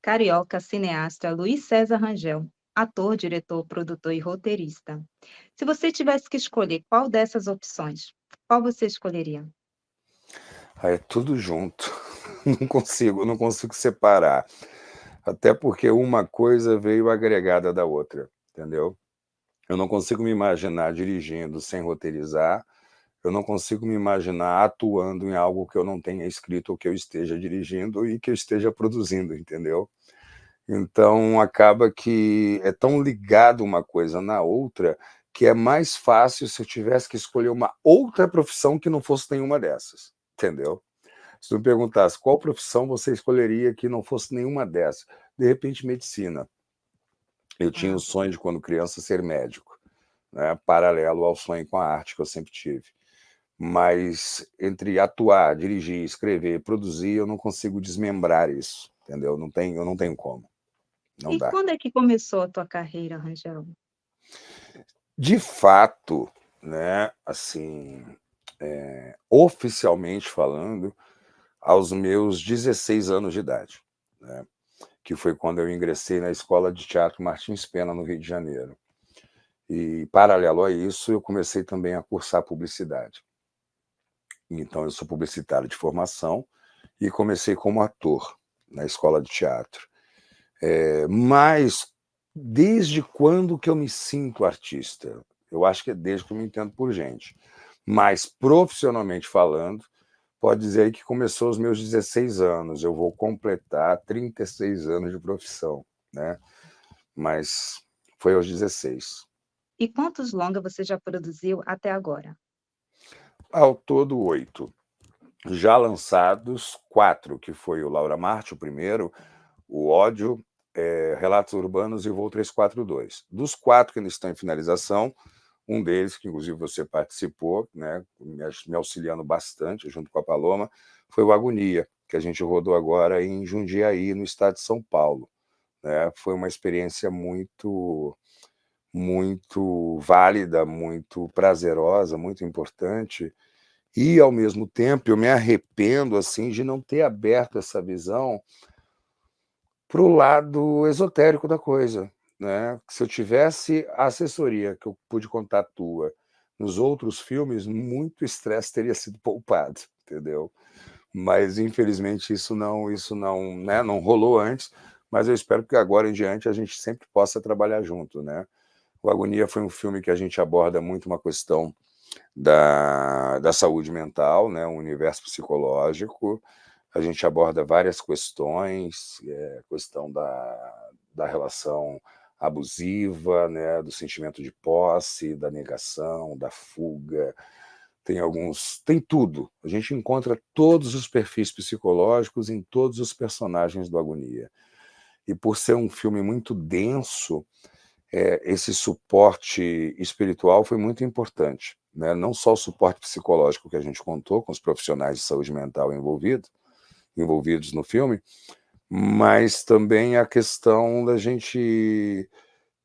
carioca, cineasta Luiz César Rangel, ator, diretor, produtor e roteirista. Se você tivesse que escolher qual dessas opções, qual você escolheria? Ah, é tudo junto. Não consigo separar. Até porque uma coisa veio agregada da outra, entendeu? Eu não consigo me imaginar dirigindo sem roteirizar, eu não consigo me imaginar atuando em algo que eu não tenha escrito ou que eu esteja dirigindo e que eu esteja produzindo, entendeu? Então acaba que é tão ligado uma coisa na outra que é mais fácil se eu tivesse que escolher uma outra profissão que não fosse nenhuma dessas, entendeu? Se tu me perguntasse qual profissão você escolheria que não fosse nenhuma dessas, de repente medicina. Eu tinha o Ah, sonho de, quando criança, ser médico, né? Paralelo ao sonho com a arte que eu sempre tive. Mas entre atuar, dirigir, escrever, produzir, eu não consigo desmembrar isso, entendeu? Eu não tenho como, não e dá. quando é que começou a tua carreira, Rangel? De fato, né, assim, oficialmente falando, aos meus 16 anos de idade, né, que foi quando eu ingressei na Escola de Teatro Martins Pena, no Rio de Janeiro. E, paralelo a isso, eu comecei também a cursar publicidade. Então, eu sou publicitário de formação e comecei como ator na escola de teatro. Mas desde quando que eu me sinto artista? Eu acho que é desde que eu me entendo por gente. Mas, profissionalmente falando, pode dizer aí que começou aos meus 16 anos. Eu vou completar 36 anos de profissão, né? Mas foi aos 16. E quantos longa você já produziu até agora? Ao todo, 8. Já lançados, 4, que foi o Laura Marte, o primeiro, o Ódio, Relatos Urbanos e o Voo 342. Dos 4 que ainda estão em finalização, um deles, que inclusive você participou, né, me auxiliando bastante, junto com a Paloma, foi o Agonia, que a gente rodou agora em Jundiaí, no estado de São Paulo, né? Foi uma experiência muito válida, muito prazerosa, muito importante, e, ao mesmo tempo, eu me arrependo assim de não ter aberto essa visão para o lado esotérico da coisa, né? Se eu tivesse a assessoria que eu pude contar tua nos outros filmes, muito estresse teria sido poupado, entendeu? Mas infelizmente isso não, né, não rolou antes, mas eu espero que agora em diante a gente sempre possa trabalhar junto, né? O Agonia foi um filme que a gente aborda muito uma questão da saúde mental, né, o universo psicológico. A gente aborda várias questões, questão da relação abusiva, né, do sentimento de posse, da negação, da fuga. Tem tudo. A gente encontra todos os perfis psicológicos em todos os personagens do Agonia. E por ser um filme muito denso, esse suporte espiritual foi muito importante, né? Não só o suporte psicológico que a gente contou com os profissionais de saúde mental envolvidos no filme, mas também a questão da gente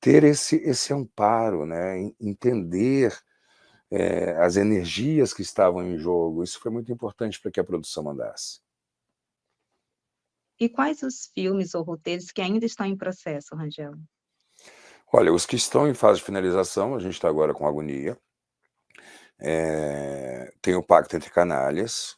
ter esse amparo, né? Entender as energias que estavam em jogo. Isso foi muito importante para que a produção andasse. E quais os filmes ou roteiros que ainda estão em processo, Rangel? Olha, os que estão em fase de finalização, a gente está agora com Agonia, tem o Pacto Entre Canalhas,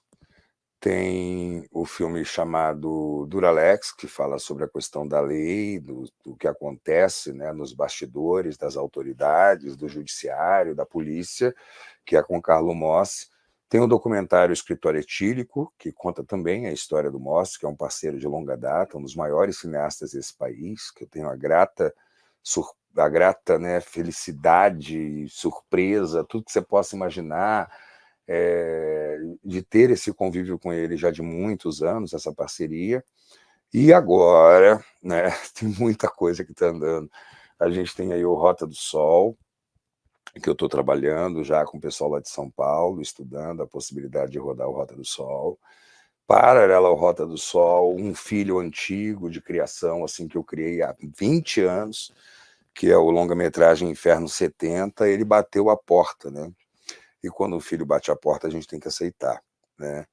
tem o filme chamado Duralex, que fala sobre a questão da lei, do que acontece, né, nos bastidores das autoridades, do judiciário, da polícia, que é com Carlo Mossi. Tem o documentário Escritório Etílico, que conta também a história do Mossi, que é um parceiro de longa data, um dos maiores cineastas desse país, que eu tenho a grata, né, felicidade, surpresa, tudo que você possa imaginar, de ter esse convívio com ele já de muitos anos, essa parceria. E agora, né, tem muita coisa que está andando. A gente tem aí o Rota do Sol, que eu estou trabalhando já com o pessoal lá de São Paulo, estudando a possibilidade de rodar o Rota do Sol. Paralelo ao Rota do Sol, um filho antigo de criação, assim, que eu criei há 20 anos, que é o longa-metragem Inferno 70, ele bateu a porta, né? E quando o filho bate a porta, a gente tem que aceitar, né?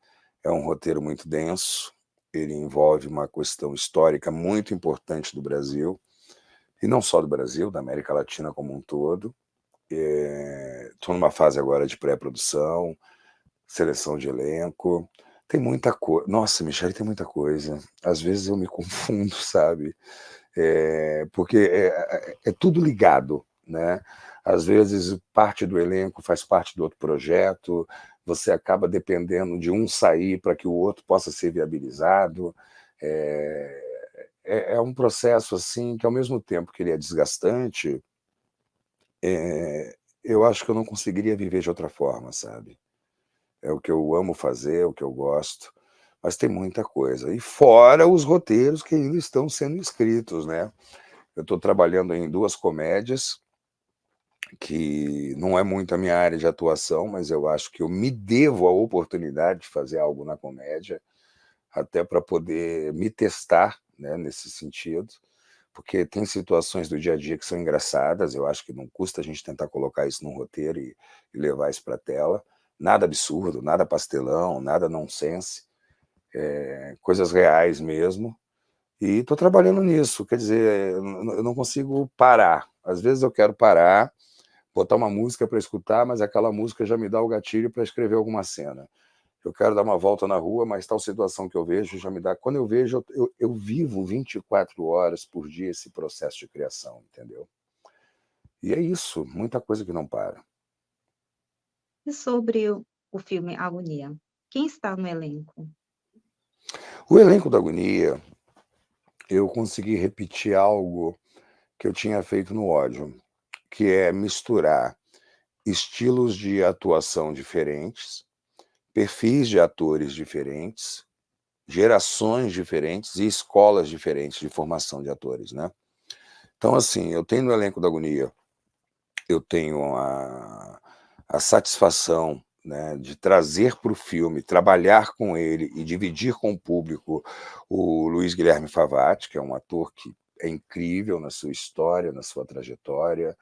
É um roteiro muito denso. ele envolve uma questão histórica muito importante do Brasil, e não só do Brasil, da América Latina como um todo. Estou numa fase agora de pré-produção, seleção de elenco, tem muita coisa. Nossa, Michele, tem muita coisa. Às vezes eu me confundo, sabe? Porque é tudo ligado, né? Às vezes parte do elenco faz parte do outro projeto, você acaba dependendo de um sair para que o outro possa ser viabilizado. É um processo assim que, ao mesmo tempo que ele é desgastante, eu acho que eu não conseguiria viver de outra forma, sabe? É o que eu amo fazer, é o que eu gosto, mas tem muita coisa. E fora os roteiros que ainda estão sendo escritos, né? Eu estou trabalhando em 2 comédias, que não é muito a minha área de atuação, mas eu acho que eu me devo a oportunidade de fazer algo na comédia, até para poder me testar, né, nesse sentido, porque tem situações do dia a dia que são engraçadas, eu acho que não custa a gente tentar colocar isso num roteiro e levar isso para a tela. Nada absurdo, nada pastelão, nada nonsense, coisas reais mesmo. E estou trabalhando nisso, quer dizer, eu não consigo parar. Às vezes eu quero parar, botar uma música para escutar, mas aquela música já me dá o gatilho para escrever alguma cena. Eu quero dar uma volta na rua, mas tal situação que eu vejo já me dá. Quando eu vejo, eu vivo 24 horas por dia esse processo de criação, entendeu? E é isso, muita coisa que não para. E sobre o filme Agonia, quem está no elenco? O elenco da Agonia, eu consegui repetir algo que eu tinha feito no Ódio, que é misturar estilos de atuação diferentes, perfis de atores diferentes, gerações diferentes e escolas diferentes de formação de atores, né? Então, assim, eu tenho no elenco da Agonia, eu tenho a satisfação, né, de trazer para o filme, trabalhar com ele e dividir com o público o Luiz Guilherme Favati, que é um ator que é incrível na sua história, na sua trajetória.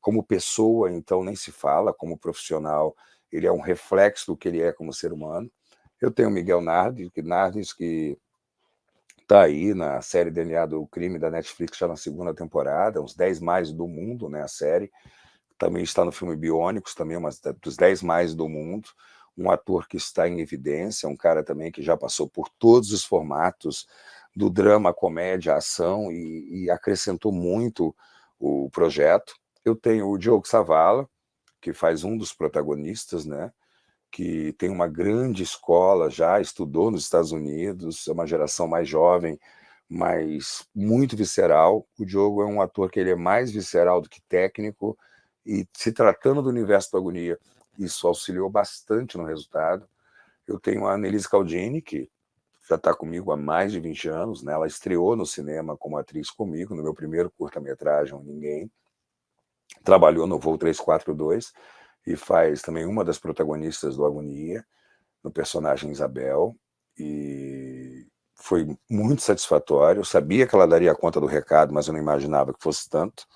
Como pessoa, então, nem se fala, como profissional, ele é um reflexo do que ele é como ser humano. Eu tenho o Miguel Nardes, que está aí na série DNA do Crime da Netflix, já na 2ª temporada, uns 10 mais do mundo, né, a série. Também está no filme Biônicos, também dos 10 mais do mundo. Um ator que está em evidência, um cara também que já passou por todos os formatos do drama, comédia, ação e acrescentou muito o projeto. Eu tenho o Diogo Savala, que faz um dos protagonistas, né? Que tem uma grande escola, já estudou nos Estados Unidos, é uma geração mais jovem, mas muito visceral. O Diogo é um ator que ele é mais visceral do que técnico, e se tratando do universo da Agonia, isso auxiliou bastante no resultado. Eu tenho a Annelise Caldini, que já está comigo há mais de 20 anos, né? Ela estreou no cinema como atriz comigo, no meu primeiro curta-metragem, Ninguém. Trabalhou no Voo 342 e faz também uma das protagonistas do Agonia, no personagem Isabel, e foi muito satisfatório. Eu sabia que ela daria conta do recado, mas eu não imaginava que fosse tanto.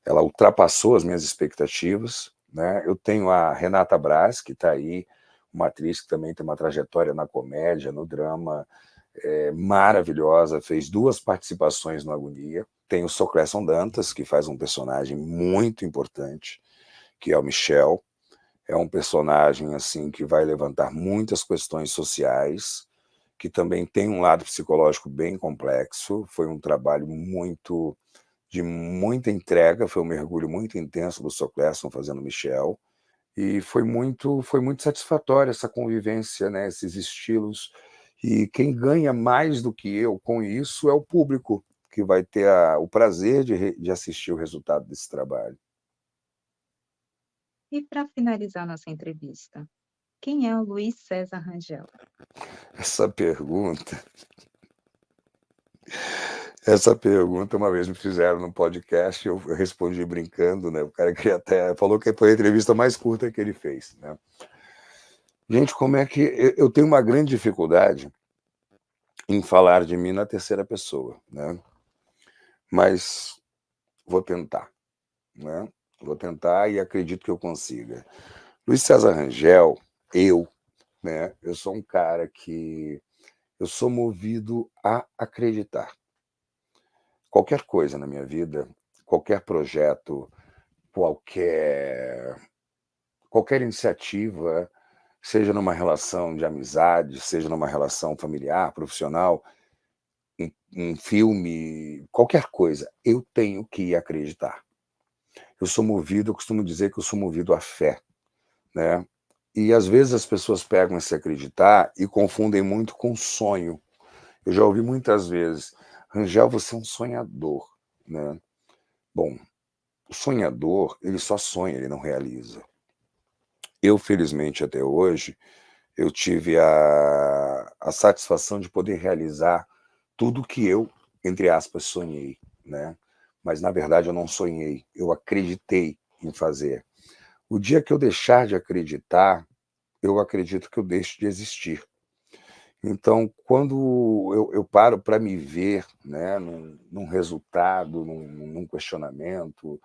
Ela ultrapassou as minhas expectativas, né? Eu tenho a Renata Brás, que está aí, uma atriz que também tem uma trajetória na comédia, no drama, maravilhosa, fez 2 participações no Agonia. Tem o Socresson Dantas, que faz um personagem muito importante, que é o Michel. É um personagem assim que vai levantar muitas questões sociais, que também tem um lado psicológico bem complexo. Foi um trabalho de muita entrega, foi um mergulho muito intenso do Socresson fazendo Michel, e foi muito satisfatória essa convivência, né, esses estilos. E quem ganha mais do que eu com isso é o público, que vai ter o prazer de assistir o resultado desse trabalho. E para finalizar nossa entrevista, quem é o Luiz César Rangel? Essa pergunta, essa pergunta uma vez me fizeram no podcast, eu respondi brincando, né? O cara que até falou que foi a entrevista mais curta que ele fez, né? Gente, como é que eu tenho uma grande dificuldade em falar de mim na terceira pessoa, né? Mas vou tentar, né? Vou tentar e acredito que eu consiga. Luiz César Rangel, né? Eu sou um cara que Eu sou movido a acreditar. Qualquer coisa na minha vida, qualquer projeto, qualquer qualquer iniciativa, seja numa relação de amizade, seja numa relação familiar, profissional, um filme, qualquer coisa, eu tenho que acreditar. Eu costumo dizer que eu sou movido à fé, né. E às vezes as pessoas pegam esse acreditar e confundem muito com sonho. Eu já ouvi muitas vezes: "Rangel, você é um sonhador", né. Bom, o sonhador, ele só sonha, ele não realiza. Eu, felizmente, até hoje, eu tive a satisfação de poder realizar tudo que eu, entre aspas, sonhei, né. Mas na verdade eu não sonhei, eu acreditei em fazer. O dia que eu deixar de acreditar, eu acredito que eu deixo de existir. Então, quando eu paro para me ver, né, num resultado, num questionamento,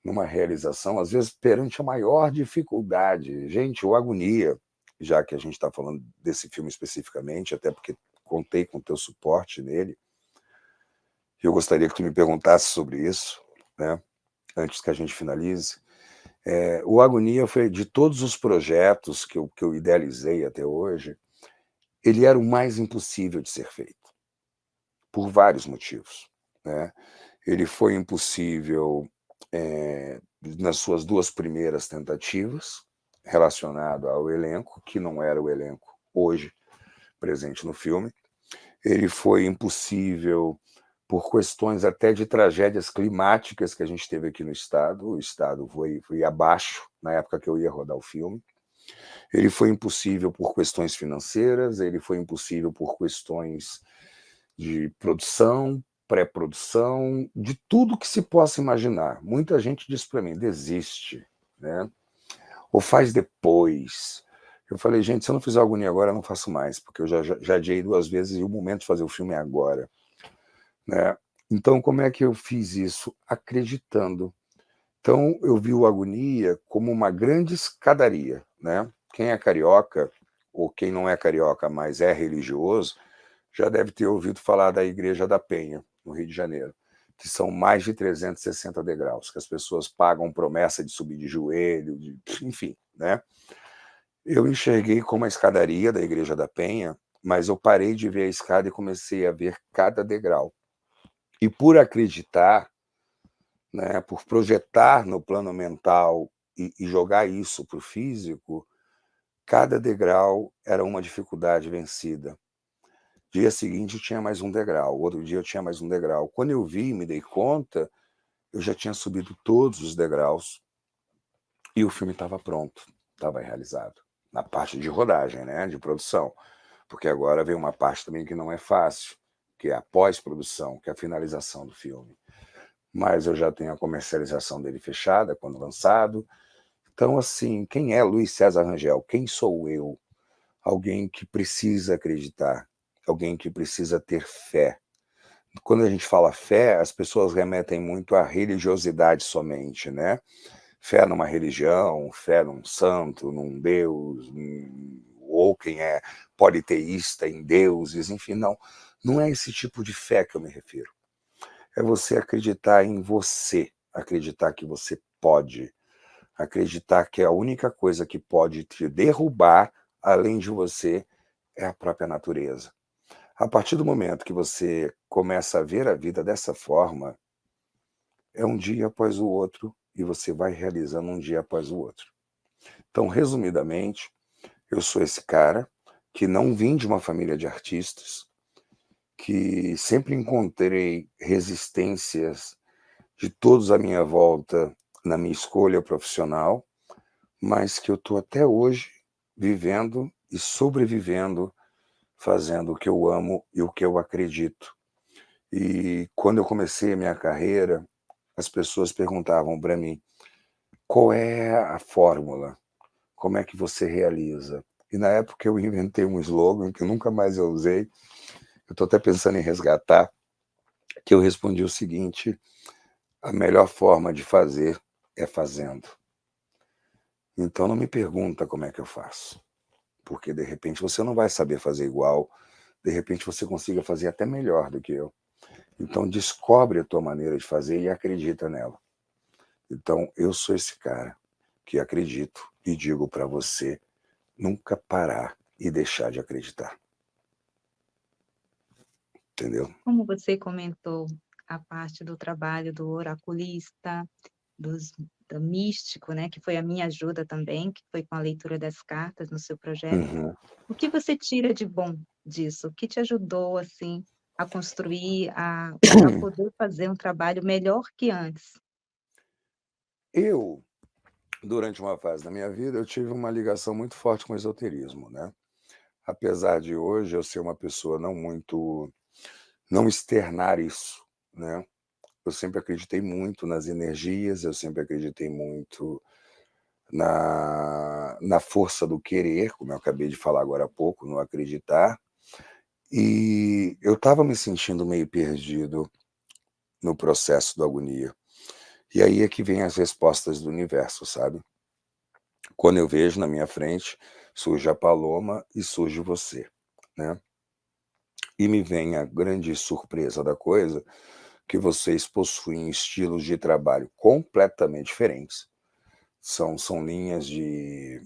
numa realização, às vezes perante a maior dificuldade. Gente, o Agonia, já que a gente está falando desse filme especificamente, até porque contei com o teu suporte nele, e eu gostaria que tu me perguntasse sobre isso, né, antes que a gente finalize. O Agonia foi, de todos os projetos que eu idealizei até hoje, ele era o mais impossível de ser feito, por vários motivos, né. Ele foi impossível, nas suas 2 primeiras tentativas, relacionado ao elenco, que não era o elenco hoje presente no filme. Ele foi impossível por questões até de tragédias climáticas que a gente teve aqui no estado. O estado foi abaixo na época que eu ia rodar o filme. Ele foi impossível por questões financeiras, ele foi impossível por questões de produção, pré-produção, de tudo que se possa imaginar. Muita gente diz para mim: "Desiste, né, ou faz depois". Eu falei: "Gente, se eu não fizer Agonia agora, eu não faço mais, porque eu já adiei 2 vezes e o momento de fazer o filme é agora", né. Então como é que eu fiz isso? Acreditando. Então eu vi o Agonia como uma grande escadaria, né. Quem é carioca, ou quem não é carioca, mas é religioso, já deve ter ouvido falar da Igreja da Penha, no Rio de Janeiro, que são mais de 360 degraus, que as pessoas pagam promessa de subir de joelho, enfim, né. Eu enxerguei como a escadaria da Igreja da Penha, mas eu parei de ver a escada e comecei a ver cada degrau. E por acreditar, né, por projetar no plano mental e jogar isso para o físico, cada degrau era uma dificuldade vencida. Dia seguinte eu tinha mais um degrau, outro dia eu tinha mais um degrau. Quando eu vi e me dei conta, eu já tinha subido todos os degraus e o filme estava pronto, estava realizado. Na parte de rodagem, né, de produção, porque agora vem uma parte também que não é fácil, que é a pós-produção, que é a finalização do filme. Mas eu já tenho a comercialização dele fechada, quando lançado. Então, assim, quem é Luiz César Rangel? Quem sou eu? Alguém que precisa acreditar, alguém que precisa ter fé. Quando a gente fala fé, as pessoas remetem muito à religiosidade somente, né? Fé numa religião, fé num santo, num Deus, ou quem é politeísta em deuses, enfim, não. Não é esse tipo de fé que eu me refiro. É você acreditar em você, acreditar que você pode, acreditar que a única coisa que pode te derrubar, além de você, é a própria natureza. A partir do momento que você começa a ver a vida dessa forma, é um dia após o outro e você vai realizando um dia após o outro. Então, resumidamente, eu sou esse cara que não vim de uma família de artistas, que sempre encontrei resistências de todos à minha volta na minha escolha profissional, mas que eu estou até hoje vivendo e sobrevivendo, fazendo o que eu amo e o que eu acredito. E quando eu comecei a minha carreira, as pessoas perguntavam para mim: "Qual é a fórmula? Como é que você realiza?". E na época eu inventei um slogan que nunca mais eu usei, eu estou até pensando em resgatar, que eu respondi o seguinte: "A melhor forma de fazer é fazendo". Então não me pergunta como é que eu faço, porque de repente você não vai saber fazer igual, de repente você consiga fazer até melhor do que eu. Então descobre a tua maneira de fazer e acredita nela. Então eu sou esse cara que acredito e digo para você nunca parar e deixar de acreditar. Entendeu? Como você comentou a parte do trabalho do oraculista, dos do místico, né, que foi a minha ajuda também, que foi com a leitura das cartas no seu projeto. Uhum. O que você tira de bom disso? O que te ajudou, assim, a construir, a poder fazer um trabalho melhor que antes? Eu, durante uma fase da minha vida, eu tive uma ligação muito forte com o esoterismo, né. Apesar de hoje eu ser uma pessoa não externar isso, né. Eu sempre acreditei muito nas energias, eu sempre acreditei muito na força do querer, como eu acabei de falar agora há pouco, no acreditar, e eu estava me sentindo meio perdido no processo da agonia. E aí é que vem as respostas do universo, sabe. Quando eu vejo na minha frente, surge a Paloma e surge você, né. E me vem a grande surpresa da coisa, que vocês possuem estilos de trabalho completamente diferentes. São linhas de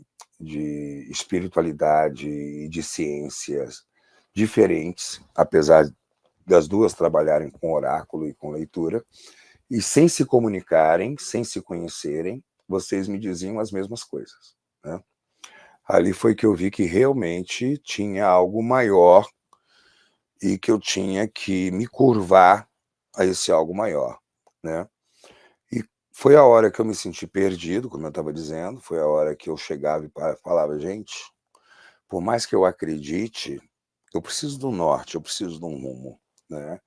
espiritualidade e de ciências diferentes, apesar das 2 trabalharem com oráculo e com leitura, e sem se comunicarem, sem se conhecerem, vocês me diziam as mesmas coisas, né. Ali foi que eu vi que realmente tinha algo maior e que eu tinha que me curvar a esse algo maior, né. E foi a hora que eu me senti perdido, como eu estava dizendo, foi a hora que eu chegava e falava: "Gente, por mais que eu acredite, eu preciso do norte, eu preciso de um rumo", né.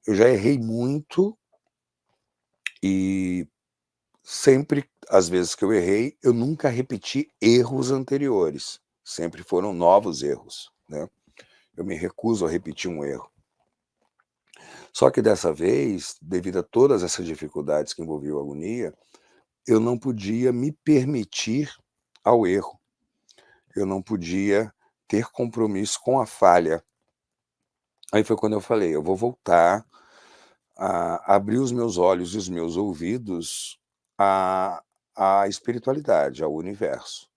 Eu já errei muito e sempre, às vezes que eu errei, eu nunca repeti erros anteriores, sempre foram novos erros, né. Eu me recuso a repetir um erro. Só que dessa vez, devido a todas essas dificuldades que envolviam a agonia, eu não podia me permitir ao erro, eu não podia ter compromisso com a falha. Aí foi quando eu falei: "Eu vou voltar a abrir os meus olhos e os meus ouvidos à à espiritualidade, ao universo.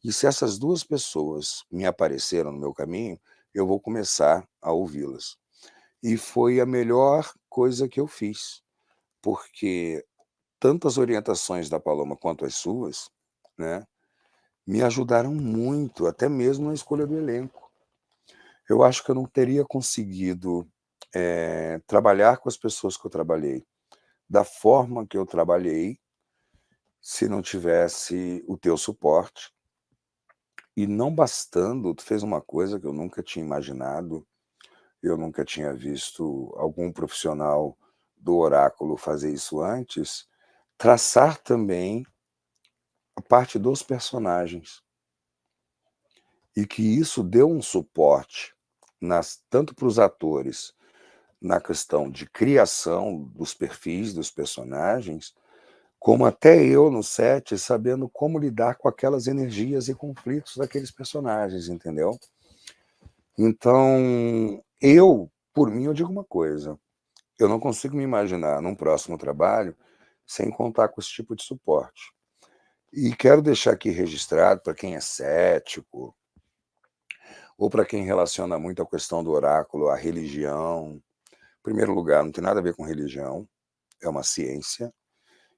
E se essas 2 pessoas me apareceram no meu caminho, eu vou começar a ouvi-las". E foi a melhor coisa que eu fiz, porque tanto as orientações da Paloma quanto as suas, né, me ajudaram muito, até mesmo na escolha do elenco. Eu acho que eu não teria conseguido, trabalhar com as pessoas que eu trabalhei, da forma que eu trabalhei, se não tivesse o teu suporte. E não bastando, tu fez uma coisa que eu nunca tinha imaginado, eu nunca tinha visto algum profissional do oráculo fazer isso antes, traçar também a parte dos personagens. E que isso deu um suporte nas tanto para os atores, na questão de criação dos perfis dos personagens, como até eu no set sabendo como lidar com aquelas energias e conflitos daqueles personagens, entendeu? Então, por mim, eu digo uma coisa, eu não consigo me imaginar num próximo trabalho sem contar com esse tipo de suporte. E quero deixar aqui registrado para quem é cético, ou para quem relaciona muito a questão do oráculo à religião. Em primeiro lugar, não tem nada a ver com religião, é uma ciência,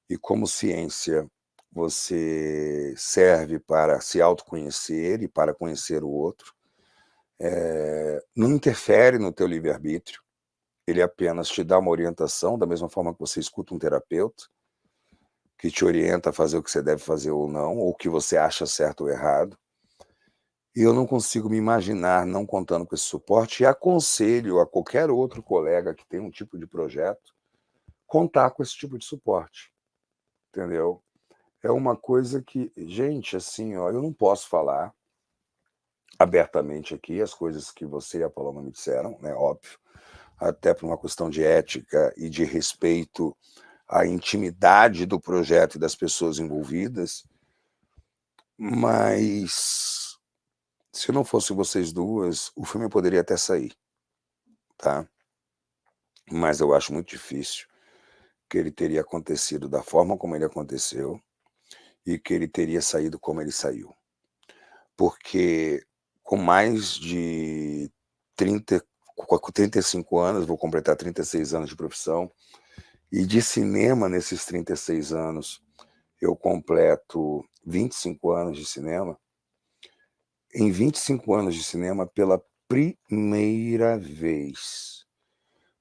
e como ciência você serve para se autoconhecer e para conhecer o outro. Não interfere no teu livre-arbítrio, ele apenas te dá uma orientação, da mesma forma que você escuta um terapeuta, que te orienta a fazer o que você deve fazer ou não, ou o que você acha certo ou errado. E eu não consigo me imaginar não contando com esse suporte e aconselho a qualquer outro colega que tem um tipo de projeto, contar com esse tipo de suporte, entendeu? É uma coisa que gente, assim, ó, eu não posso falar abertamente aqui as coisas que você e a Paloma me disseram, né, óbvio, até por uma questão de ética e de respeito à intimidade do projeto e das pessoas envolvidas, mas se não fosse vocês duas, o filme poderia até sair, tá? Mas eu acho muito difícil que ele teria acontecido da forma como ele aconteceu e que ele teria saído como ele saiu. Porque com mais de 30, com 35 anos, vou completar 36 anos de profissão, e de cinema nesses 36 anos, eu completo 25 anos de cinema. Em 25 anos de cinema, pela primeira vez,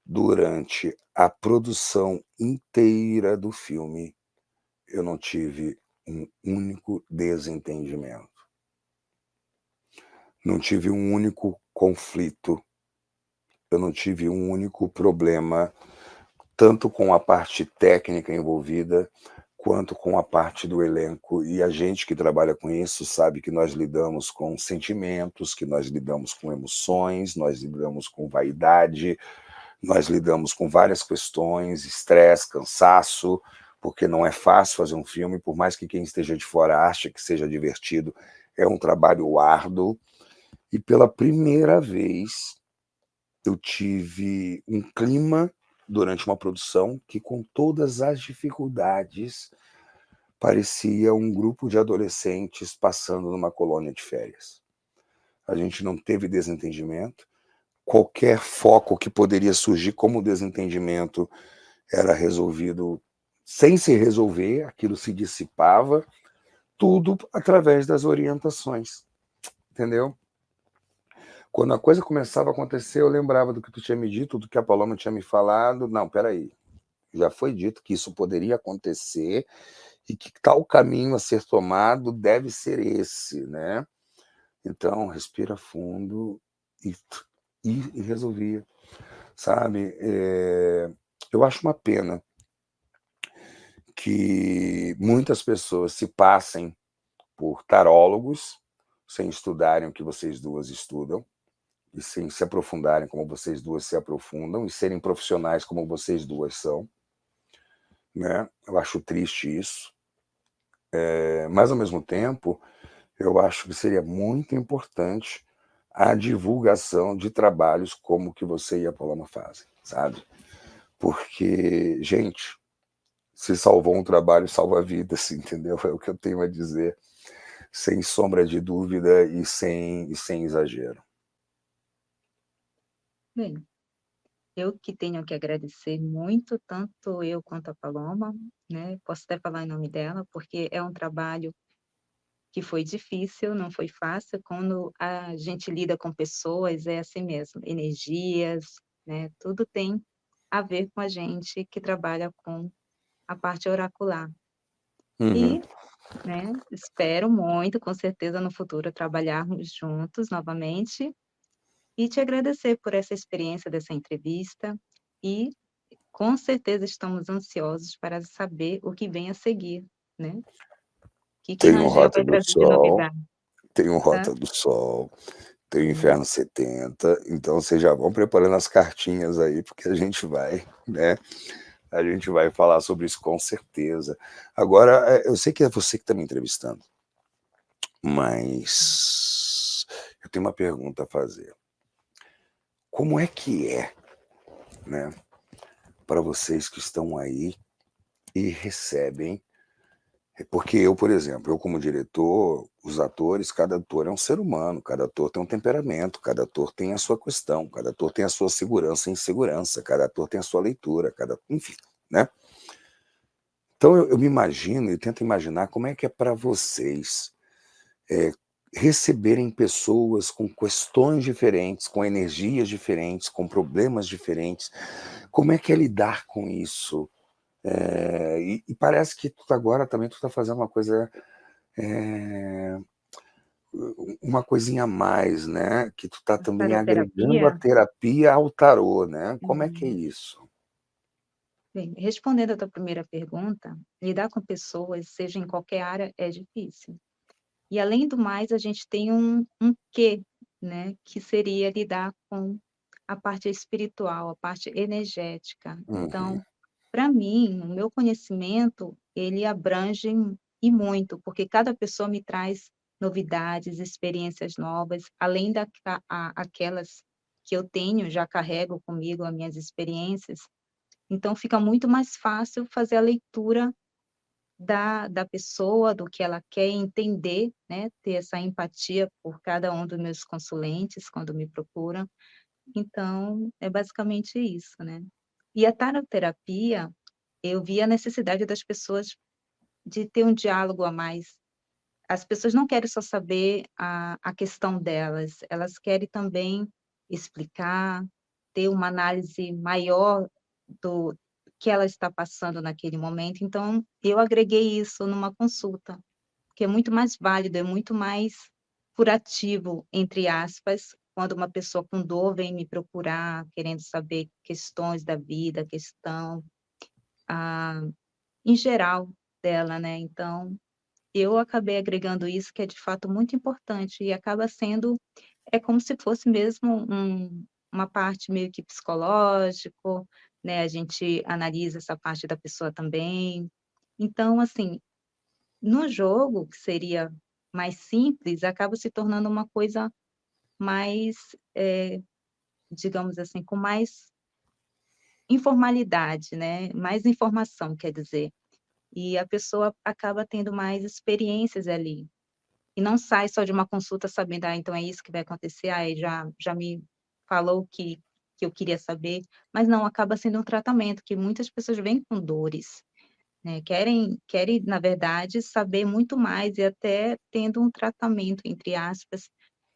durante a produção inteira do filme, eu não tive um único desentendimento. Não tive um único conflito, eu não tive um único problema, tanto com a parte técnica envolvida, quanto com a parte do elenco. E a gente que trabalha com isso sabe que nós lidamos com sentimentos, que nós lidamos com emoções, nós lidamos com vaidade, nós lidamos com várias questões, estresse, cansaço, porque não é fácil fazer um filme, por mais que quem esteja de fora ache que seja divertido, é um trabalho árduo. E pela primeira vez eu tive um clima durante uma produção que, com todas as dificuldades, parecia um grupo de adolescentes passando numa colônia de férias. A gente não teve desentendimento. Qualquer foco que poderia surgir como desentendimento era resolvido sem se resolver, aquilo se dissipava, tudo através das orientações, entendeu? Quando a coisa começava a acontecer, eu lembrava do que tu tinha me dito, do que a Paloma tinha me falado. Não, peraí, já foi dito que isso poderia acontecer e que tal caminho a ser tomado deve ser esse, né? Então, respira fundo e, e resolvia, sabe? Eu acho uma pena que muitas pessoas se passem por tarólogos sem estudarem o que vocês duas estudam e sem se aprofundarem como vocês duas se aprofundam e serem profissionais como vocês duas são, né? Eu acho triste isso, mas ao mesmo tempo eu acho que seria muito importante a divulgação de trabalhos como o que você e a Paloma fazem, sabe? Porque, gente, se salvou um trabalho, salva vidas, entendeu? É o que eu tenho a dizer, sem sombra de dúvida e sem exagero. Bem, eu que tenho que agradecer muito, tanto eu quanto a Paloma, né? Posso até falar em nome dela, porque é um trabalho que foi difícil, não foi fácil. Quando a gente lida com pessoas, é assim mesmo, energias, né? Tudo tem a ver com a gente que trabalha com a parte oracular. Uhum. E, né, espero muito, com certeza, no futuro trabalharmos juntos novamente e te agradecer por essa experiência dessa entrevista e com certeza estamos ansiosos para saber o que vem a seguir, né? O que Tem o Rangel Rota vai do trazer de Sol, novidade, tem o tá? Rota do Sol, tem o Sim. Inferno 70, então vocês já vão preparando as cartinhas aí, porque a gente vai, né? A gente vai falar sobre isso com certeza. Agora, eu sei que é você que está me entrevistando, mas eu tenho uma pergunta a fazer. Como é, né, para vocês que estão aí e recebem? Porque eu, por exemplo, eu como diretor, os atores, cada ator é um ser humano, cada ator tem um temperamento, cada ator tem a sua questão, cada ator tem a sua segurança e insegurança, cada ator tem a sua leitura, enfim, né? Então eu me imagino e tento imaginar como é que é para vocês receberem pessoas com questões diferentes, com energias diferentes, com problemas diferentes. Como é que é lidar com isso? E parece que tu agora também tu está fazendo uma coisa, é, uma coisinha a mais, né? Que tu está também agregando a Aroterapia? terapia ao tarô, né? Como é que é Uhum. isso? Bem, respondendo a tua primeira pergunta, lidar com pessoas, seja em qualquer área, é difícil. E além do mais, a gente tem um quê, né, que seria lidar com a parte espiritual, a parte energética. Uhum, Então, para mim, o meu conhecimento, ele abrange e muito, porque cada pessoa me traz novidades, experiências novas, além aquelas que eu tenho, já carrego comigo as minhas experiências, então fica muito mais fácil fazer a leitura da pessoa, do que ela quer entender, né, ter essa empatia por cada um dos meus consulentes quando me procuram. Então, é basicamente isso, né. E a taroterapia, eu vi a necessidade das pessoas de ter um diálogo a mais. As pessoas não querem só saber a questão delas, elas querem também explicar, ter uma análise maior do que ela está passando naquele momento, então eu agreguei isso numa consulta, que é muito mais válido, é muito mais "curativo", entre aspas, quando uma pessoa com dor vem me procurar, querendo saber questões da vida, questão, ah, em geral dela, né, então eu acabei agregando isso, que é de fato muito importante e acaba sendo é como se fosse mesmo uma parte meio que psicológico, né, a gente analisa essa parte da pessoa também. Então, assim, no jogo, que seria mais simples, acaba se tornando uma coisa mais, digamos assim, com mais informalidade, né, mais informação, quer dizer. E a pessoa acaba tendo mais experiências ali. E não sai só de uma consulta sabendo: "Ah, então é isso que vai acontecer, ah, já me falou o que eu queria saber", mas não, acaba sendo um tratamento, que muitas pessoas vêm com dores, né, querem, na verdade, saber muito mais e até tendo um "tratamento", entre aspas,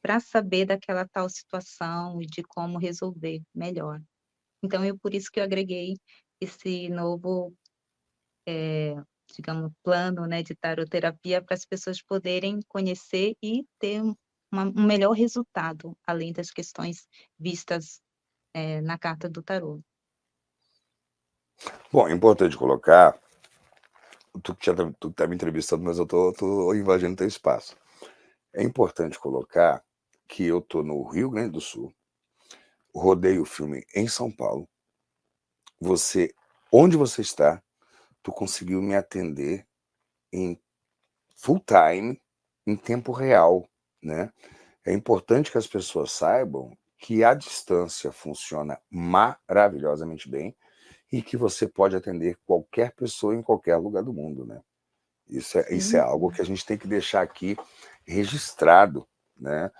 para saber daquela tal situação e de como resolver melhor. Então por isso que eu agreguei esse novo, digamos, plano, né, de taroterapia para as pessoas poderem conhecer e ter um melhor resultado, além das questões vistas, na carta do tarô. Bom, é importante colocar, tu que tá me entrevistando, mas eu tô invadindo teu espaço. É importante colocar que eu tô no Rio Grande do Sul, rodei o filme em São Paulo, você onde você está, tu conseguiu me atender em full time, em tempo real, né. É importante que as pessoas saibam que a distância funciona maravilhosamente bem e que você pode atender qualquer pessoa em qualquer lugar do mundo, né. Isso é Sim, algo sim. que a gente tem que deixar aqui registrado, né,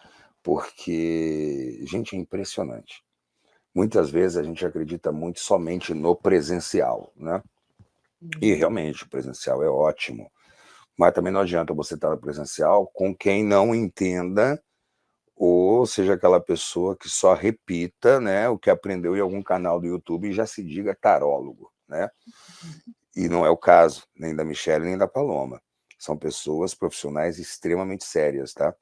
porque, gente, é impressionante. Muitas vezes a gente acredita muito somente no presencial, né, e Uhum. realmente o presencial é ótimo, mas também não adianta você estar no presencial com quem não entenda, ou seja aquela pessoa que só repita, né, o que aprendeu em algum canal do YouTube e já se diga tarólogo, né. E não é o caso, nem da Michele, nem da Paloma. São pessoas profissionais extremamente sérias, tá.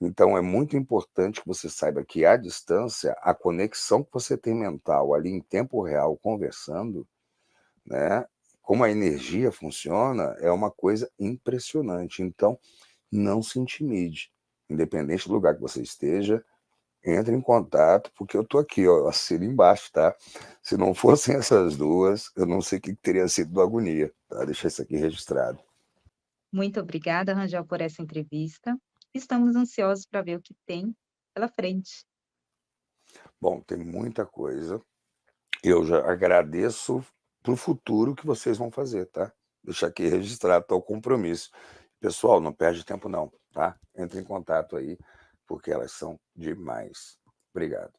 Então é muito importante que você saiba que, à distância, a conexão que você tem mental ali em tempo real conversando, né, como a energia funciona, é uma coisa impressionante. Então, não se intimide, independente do lugar que você esteja, entre em contato, porque eu tô aqui, ó, assina embaixo, tá. Se não fossem essas duas, eu não sei o que que teria sido do Agonia, tá, deixar isso aqui registrado. Muito obrigada, Rangel, por essa entrevista. Estamos ansiosos para ver o que tem pela frente. Bom, tem muita coisa, eu já agradeço para o futuro que vocês vão fazer, tá. Deixar aqui registrado, tá o compromisso. Pessoal, não perde tempo não, tá. Entre em contato aí, porque elas são demais. Obrigado.